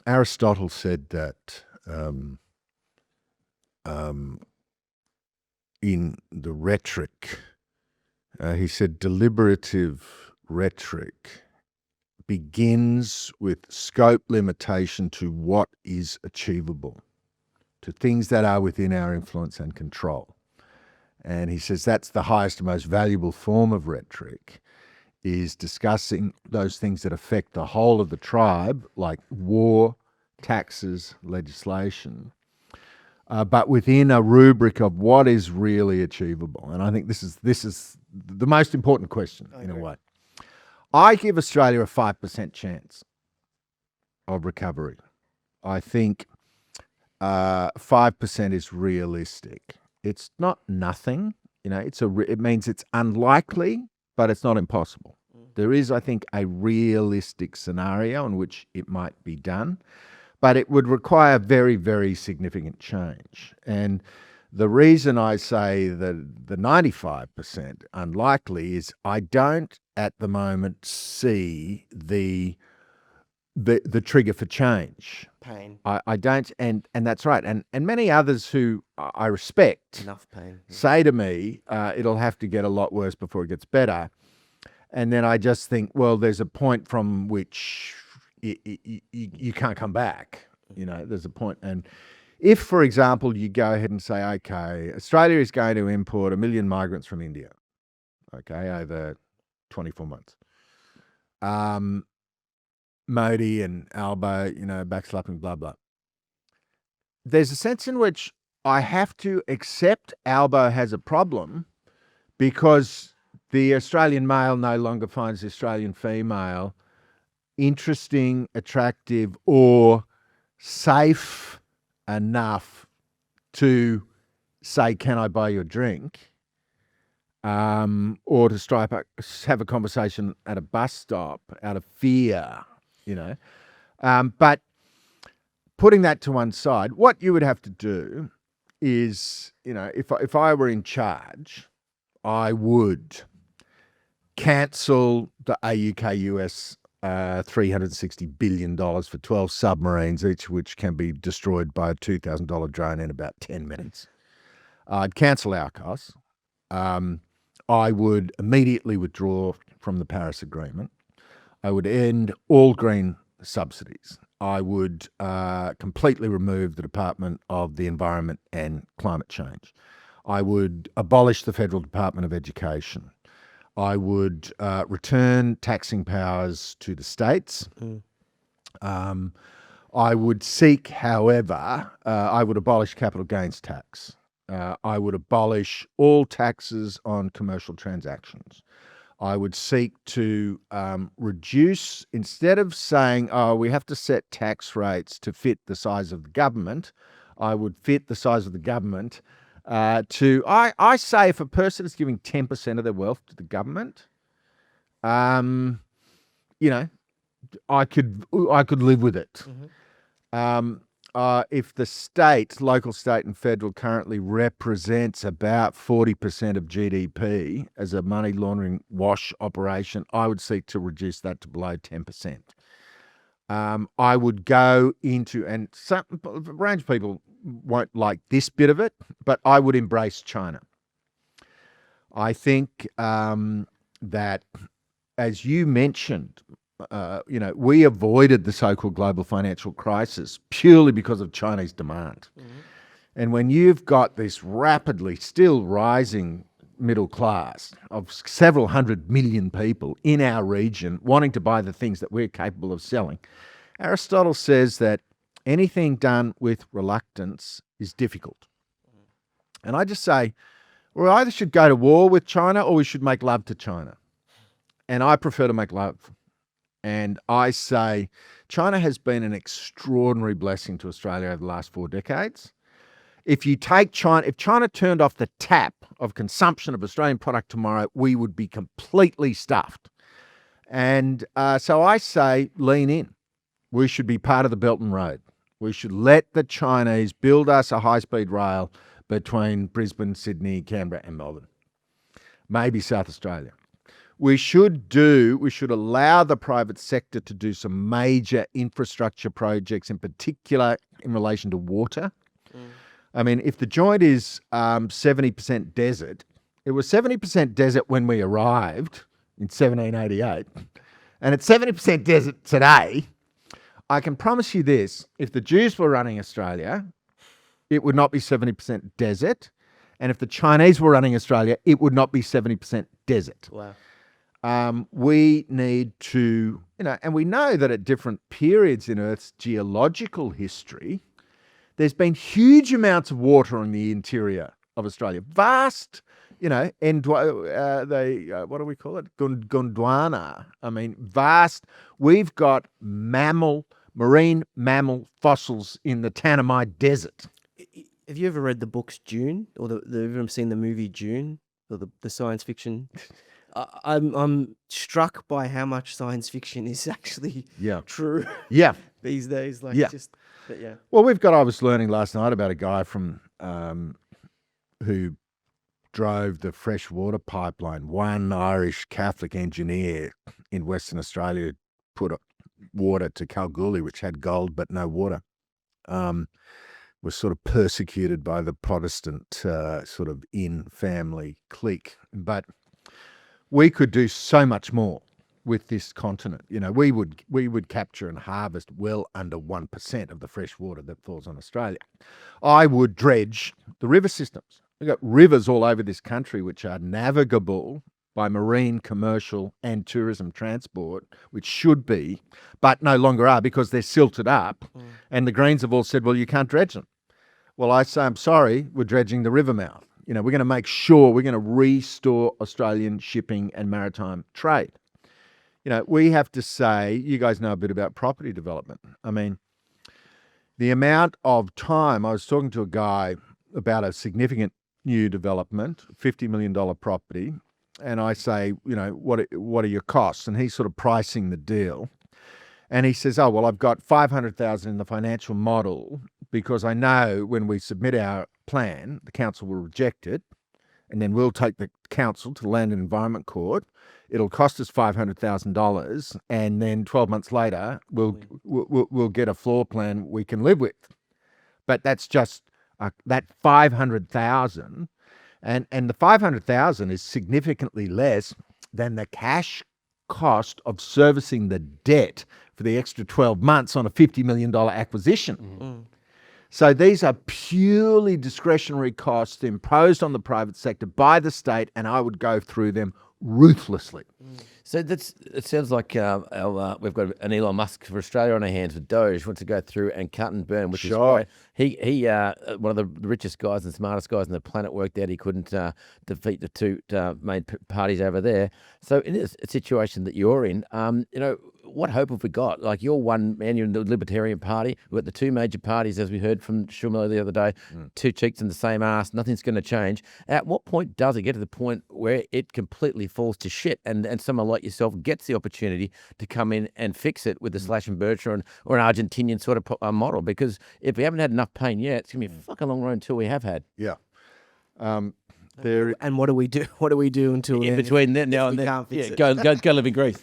Aristotle said that in the Rhetoric, he said deliberative rhetoric begins with scope limitation to what is achievable, to things that are within our influence and control. And he says that's the highest and most valuable form of rhetoric, is discussing those things that affect the whole of the tribe, like war, taxes, legislation, but within a rubric of what is really achievable. And I think this is the most important question in a way. I give Australia a 5% chance of recovery. I think 5% is realistic. It's not nothing, it means it's unlikely, but it's not impossible. There is, I think, a realistic scenario in which it might be done, but it would require very, very significant change. And the reason I say that the 95% unlikely is I don't at the moment see the trigger for change. Pain. I don't, and that's right. And many others who I respect Enough pain. say to me, it'll have to get a lot worse before it gets better. And then I just think, well, there's a point from which you can't come back. There's a point. And if, for example, you go ahead and say, okay, Australia is going to import 1 million migrants from India, okay, over 24 months. Modi and Albo, backslapping, blah, blah. There's a sense in which I have to accept Albo has a problem because the Australian male no longer finds the Australian female interesting, attractive, or safe enough to say, can I buy you a drink? Or to have a conversation at a bus stop out of fear, But putting that to one side, what you would have to do is, if I were in charge, I would cancel the AUKUS $360 billion for 12 submarines, each of which can be destroyed by a $2,000 drone in about 10 minutes. I'd cancel AUKUS. I would immediately withdraw from the Paris Agreement. I would end all green subsidies. I would completely remove the Department of the Environment and Climate Change. I would abolish the Federal Department of Education. I would return taxing powers to the states. I would seek, however, I would abolish capital gains tax. I would abolish all taxes on commercial transactions. I would seek to reduce, instead of saying, we have to set tax rates to fit the size of the government, I would fit the size of the government I say if a person is giving 10% of their wealth to the government, I could live with it. If the state, local, state and federal currently represents about 40% of GDP as a money laundering wash operation, I would seek to reduce that to below 10%. I would go into, and a range of people won't like this bit of it, but I would embrace China. I think that, as you mentioned, we avoided the so-called global financial crisis purely because of Chinese demand. And when you've got this rapidly still rising middle class of several 100 million people in our region wanting to buy the things that we're capable of selling, Aristotle says that anything done with reluctance is difficult. And I just say, we either should go to war with China or we should make love to China. And I prefer to make love. And I say China has been an extraordinary blessing to Australia over the last 4 decades. If China turned off the tap of consumption of Australian product tomorrow, we would be completely stuffed. And so I say lean in. We should be part of the Belt and Road. We should let the Chinese build us a high-speed rail between Brisbane, Sydney, Canberra and Melbourne. Maybe South Australia. We should allow the private sector to do some major infrastructure projects, in particular in relation to water. I mean, if the joint is 70% desert, it was 70% desert when we arrived in 1788, and it's 70% desert today. I can promise you this, if the Jews were running Australia, it would not be 70% desert. And if the Chinese were running Australia, it would not be 70% desert. Wow. We need to, and we know that at different periods in Earth's geological history, there's been huge amounts of water in the interior of Australia. Vast, what do we call it? Gondwana. I mean, vast. We've got marine mammal fossils in the Tanami Desert. Have you ever read the books Dune, or ever seen the movie Dune, or the science fiction? I'm struck by how much science fiction is actually true. Yeah. These days, but yeah. Well, I was learning last night about a guy from who drove the freshwater pipeline. One Irish Catholic engineer in Western Australia put water to Kalgoorlie, which had gold but no water. Was sort of persecuted by the Protestant sort of in-family clique. But we could do so much more with this continent. We would capture and harvest well under 1% of the fresh water that falls on Australia. I would dredge the river systems. We've got rivers all over this country which are navigable by marine, commercial and tourism transport, which should be, but no longer are because they're silted up. And the Greens have all said, well, you can't dredge them. Well, I say, I'm sorry, we're dredging the river mouth. We're going to make sure we're going to restore Australian shipping and maritime trade. We have to say, you guys know a bit about property development. I mean, the amount of time, I was talking to a guy about a significant new development, $50 million property, and I say, what are your costs? And he's sort of pricing the deal. And he says, oh, well, I've got $500,000 in the financial model because I know when we submit our plan, the council will reject it, and then we'll take the council to the Land and Environment Court. It'll cost us $500,000, and then 12 months later, we'll get a floor plan we can live with. But that's just that $500,000, and the $500,000 is significantly less than the cash cost of servicing the debt for the extra 12 months on a $50 million acquisition. So these are purely discretionary costs imposed on the private sector by the state, and I would go through them ruthlessly. So it sounds like we've got an Elon Musk for Australia on our hands with Doge. Wants to go through and cut and burn, which is great. He one of the richest guys and smartest guys on the planet, worked out he couldn't defeat the two main parties over there. So in a situation that you're in, what hope have we got? Like, you're one man, you're in the Libertarian Party. We've got the two major parties, as we heard from Shumla the other day, two cheeks in the same ass, nothing's going to change. At what point does it get to the point where it completely falls to shit and someone like yourself gets the opportunity to come in and fix it with the slash and burn or an Argentinian sort of model? Because if we haven't had enough pain yet, it's going to be a fucking long road until we have had. Yeah. And what do we do? What do we do until in between now and then? Can't fix it? Go live in Greece.